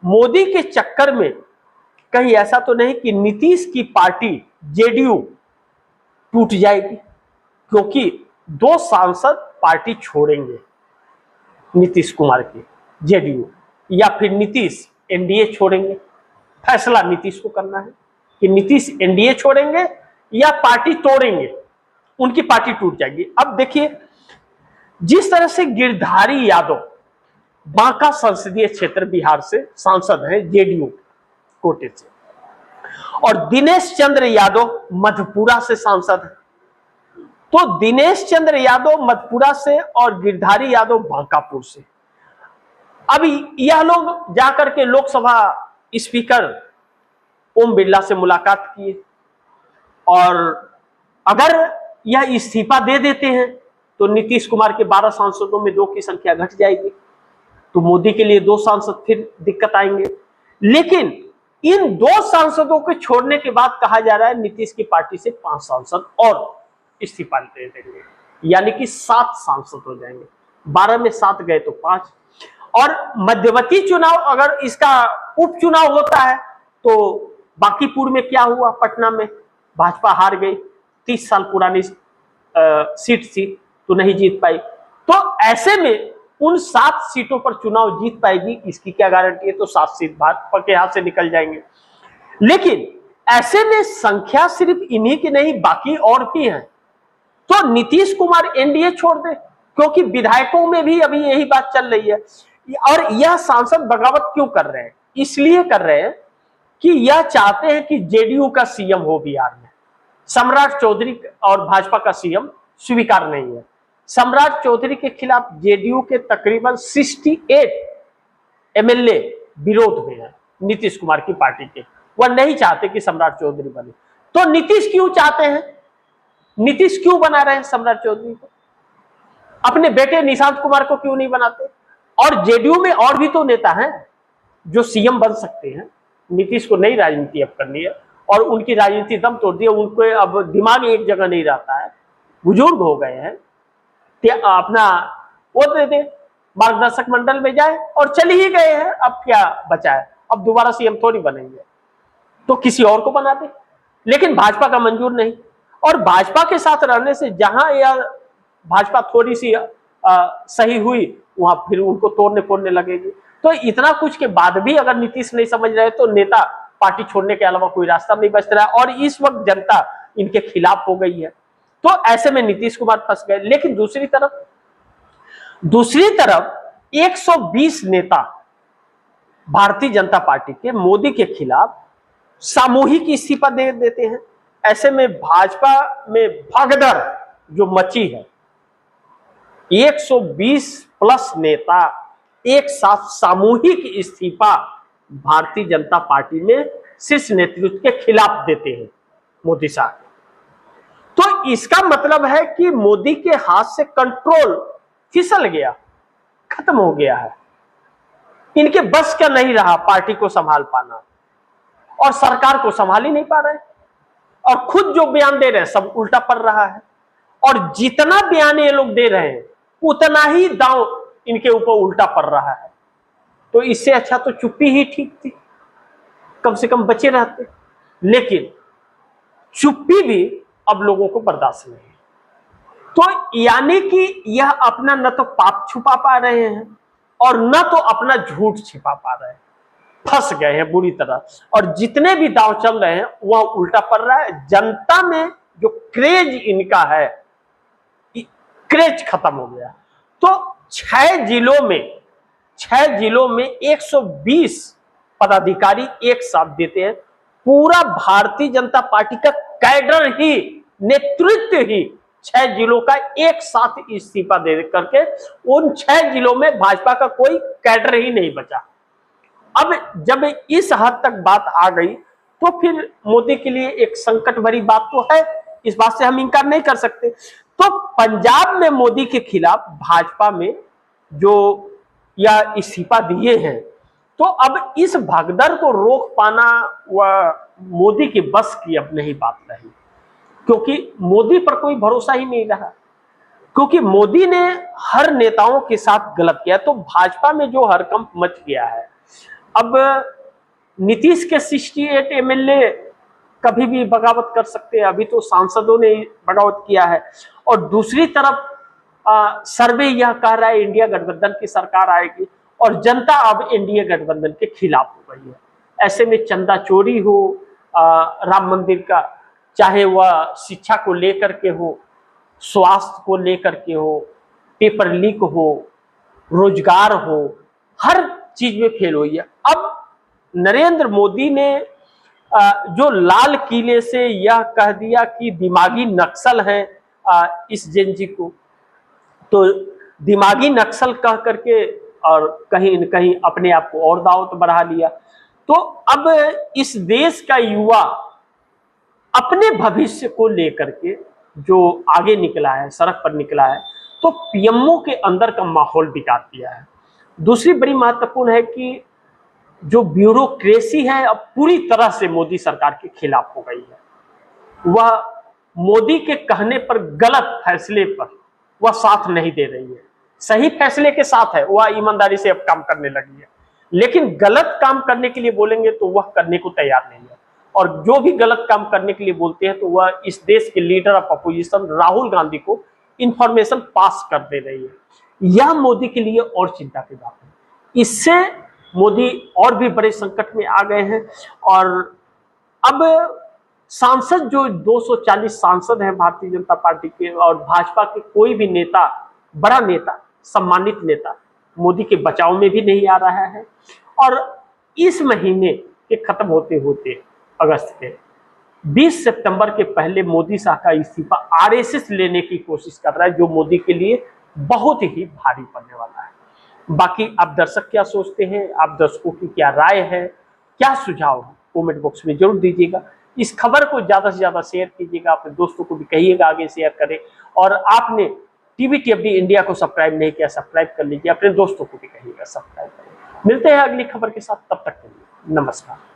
मोदी के चक्कर में कहीं ऐसा तो नहीं कि नीतीश की पार्टी जेडीयू टूट जाएगी, क्योंकि 2 सांसद पार्टी छोड़ेंगे नीतीश कुमार के, जेडीयू या फिर नीतीश एनडीए छोड़ेंगे। फैसला नीतीश को करना है कि नीतीश एनडीए छोड़ेंगे या पार्टी तोड़ेंगे, उनकी पार्टी टूट जाएगी। अब देखिए, जिस तरह से गिरधारी यादव बांका संसदीय क्षेत्र बिहार से सांसद हैं जेडीयू कोटे से, और दिनेश चंद्र यादव मधेपुरा से सांसद हैं, तो दिनेश चंद्र यादव मधेपुरा से और गिरधारी यादव बांकापुर से। अभी यह लोग जाकर के लोकसभा स्पीकर ओम बिरला से मुलाकात किए, और अगर यह इस्तीफा दे देते हैं तो नीतीश कुमार के 12 सांसदों में 2 की संख्या घट जाएगी, तो मोदी के लिए 2 सांसद फिर दिक्कत आएंगे। लेकिन इन 2 सांसदों को छोड़ने के बाद कहा जा रहा है नीतीश की पार्टी से 5 सांसद और इस्तीफा दे देंगे, यानी कि 7 सांसद हो जाएंगे। 12 में 7 गए तो 5। और मध्यवर्ती चुनाव, अगर इसका उपचुनाव होता है तो बांकीपुर में क्या हुआ, पटना में भाजपा हार गई, 30 साल पुरानी सीट थी तो नहीं जीत पाई। तो ऐसे में उन 7 सीटों पर चुनाव जीत पाएगी, इसकी क्या गारंटी है? तो 7 सीट भाजपा के हाथ से निकल जाएंगे। लेकिन ऐसे में संख्या सिर्फ इन्हीं की नहीं, बाकी और भी हैं, तो नीतीश कुमार एनडीए छोड़ दे, क्योंकि विधायकों में भी अभी यही बात चल रही है। और यह सांसद बगावत क्यों कर रहे हैं? इसलिए कर रहे हैं कि यह चाहते हैं कि जेडीयू का सीएम हो बिहार में। सम्राट चौधरी और भाजपा का सीएम स्वीकार नहीं है। सम्राट चौधरी के खिलाफ जेडीयू के तकरीबन 68 एमएलए विरोध में है नीतीश कुमार की पार्टी के, वह नहीं चाहते कि सम्राट चौधरी बने। तो नीतीश क्यों चाहते हैं? नीतीश क्यों बना रहे हैं सम्राट चौधरी को? अपने बेटे निशांत कुमार को क्यों नहीं बनाते? और जेडीयू में और भी तो नेता हैं जो सीएम बन सकते हैं। नीतीश को नई राजनीति अब करनी है, और उनकी राजनीति दम तोड़ दी है, उनको अब दिमाग एक जगह नहीं रहता है, बुजुर्ग हो गए हैं, अपना वो दे दे, मार्गदर्शक मंडल में जाए, और चले ही गए हैं, अब क्या बचा है? अब दोबारा सीएम थोड़ी बनेंगे, तो किसी और को बना दे। लेकिन भाजपा का मंजूर नहीं, और भाजपा के साथ रहने से जहां यह भाजपा थोड़ी सी सही हुई, वहां फिर उनको तोड़ने फोड़ने लगेगी। तो इतना कुछ के बाद भी अगर नीतीश नहीं समझ रहे तो नेता पार्टी छोड़ने के अलावा कोई रास्ता नहीं बच रहा है, और इस वक्त जनता इनके खिलाफ हो गई है। तो ऐसे में नीतीश कुमार फंस गए। लेकिन दूसरी तरफ 120 नेता भारतीय जनता पार्टी के मोदी के खिलाफ सामूहिक इस्तीफा दे देते हैं। ऐसे में भाजपा में भगदड़ जो मची है, 120 प्लस नेता एक साथ सामूहिक इस्तीफा भारतीय जनता पार्टी में शीर्ष नेतृत्व के खिलाफ देते हैं मोदी साहब। तो इसका मतलब है कि मोदी के हाथ से कंट्रोल फिसल गया, खत्म हो गया है। इनके बस का नहीं रहा पार्टी को संभाल पाना, और सरकार को संभाल ही नहीं पा रहे, और खुद जो बयान दे रहे हैं सब उल्टा पड़ रहा है। और जितना बयान ये लोग दे रहे हैं उतना ही दांव इनके ऊपर उल्टा पड़ रहा है। तो इससे अच्छा तो चुप्पी ही ठीक थी, कम से कम बचे रहते। लेकिन चुप्पी भी अब लोगों को बर्दाश्त नहीं है। तो यानी कि यह अपना न तो पाप छुपा पा रहे हैं और न तो अपना झूठ छिपा पा रहे हैं, फंस गए हैं बुरी तरह। और जितने भी दांव चल रहे हैं वह उल्टा पड़ रहा है। जनता में जो क्रेज इनका है, क्रेज खत्म हो गया। तो 6 जिलों में 120 पदाधिकारी एक साथ देते हैं। पूरा भारतीय जनता पार्टी का कैडर ही, नेतृत्व ही 6 जिलों का एक साथ इस्तीफा दे करके उन 6 जिलों में भाजपा का कोई कैडर ही नहीं बचा। अब जब इस हद तक बात आ गई तो फिर मोदी के लिए एक संकट भरी बात तो है, इस बात से हम इनकार नहीं कर सकते। तो पंजाब में मोदी के खिलाफ भाजपा में जो या इस्तीफा दिए हैं, तो अब इस भगदड़ को रोक पाना वह मोदी के बस की अब नहीं बात रही, क्योंकि मोदी पर कोई भरोसा ही नहीं रहा। क्योंकि मोदी ने हर नेताओं के साथ गलत किया। तो भाजपा में जो हड़कंप मच गया है, अब नीतीश के 68 एमएलए कभी भी बगावत कर सकते हैं, अभी तो सांसदों ने बगावत किया है। और दूसरी तरफ सर्वे यह कह रहा है इंडिया गठबंधन की सरकार आएगी और जनता अब एनडीए गठबंधन के खिलाफ हो गई है। ऐसे में चंदा चोरी हो, राम मंदिर का, चाहे वह शिक्षा को लेकर के हो, स्वास्थ्य को लेकर के हो, पेपर लीक हो, रोजगार हो, हर चीज में फेल हुई है। अब नरेंद्र मोदी ने जो लाल किले से यह कह दिया कि दिमागी नक्सल है इस जेनजी को, तो दिमागी नक्सल कह करके और कहीं न कहीं अपने आप को और दावत बढ़ा लिया। तो अब इस देश का युवा अपने भविष्य को लेकर के जो आगे निकला है, सड़क पर निकला है, तो पीएमओ के अंदर का माहौल बिगाड़ दिया है। दूसरी बड़ी महत्वपूर्ण है कि जो ब्यूरोक्रेसी है अब पूरी तरह से मोदी सरकार के खिलाफ हो गई है। वह मोदी के कहने पर गलत फैसले पर वह साथ नहीं दे रही है, सही फैसले के साथ है, वह ईमानदारी से अब काम करने लगी है। लेकिन गलत काम करने के लिए बोलेंगे तो वह करने को तैयार नहीं है। और जो भी गलत काम करने के लिए बोलते हैं तो वह इस देश के leader of opposition Rahul Gandhi को इंफॉर्मेशन पास कर दे रही है। यह मोदी के लिए और चिंता की बात है। इससे मोदी और भी बड़े संकट में आ गए हैं। और अब सांसद जो 240 सांसद हैं भारतीय जनता पार्टी के और भाजपा के, कोई भी नेता, बड़ा नेता, सम्मानित नेता मोदी के बचाव में भी नहीं आ रहा है। और इस महीने के खत्म होते होते अगस्त के 20 सितंबर के पहले मोदी साहब का इस्तीफा आरएसएस लेने की कोशिश कर रहा है, जो मोदी के लिए बहुत ही भारी पड़ने वाला है। बाकी आप दर्शक क्या सोचते हैं, आप दर्शकों की क्या राय है, क्या सुझाव है, कमेंट बॉक्स में जरूर दीजिएगा। इस खबर को ज्यादा से ज्यादा शेयर कीजिएगा, अपने दोस्तों को भी कहिएगा आगे शेयर करें। और आपने टीवीटीएफडी इंडिया को सब्सक्राइब नहीं किया, सब्सक्राइब कर लीजिए, अपने दोस्तों को भी कहिएगा सब्सक्राइब करें। मिलते हैं अगली खबर के साथ, तब तक के लिए नमस्कार।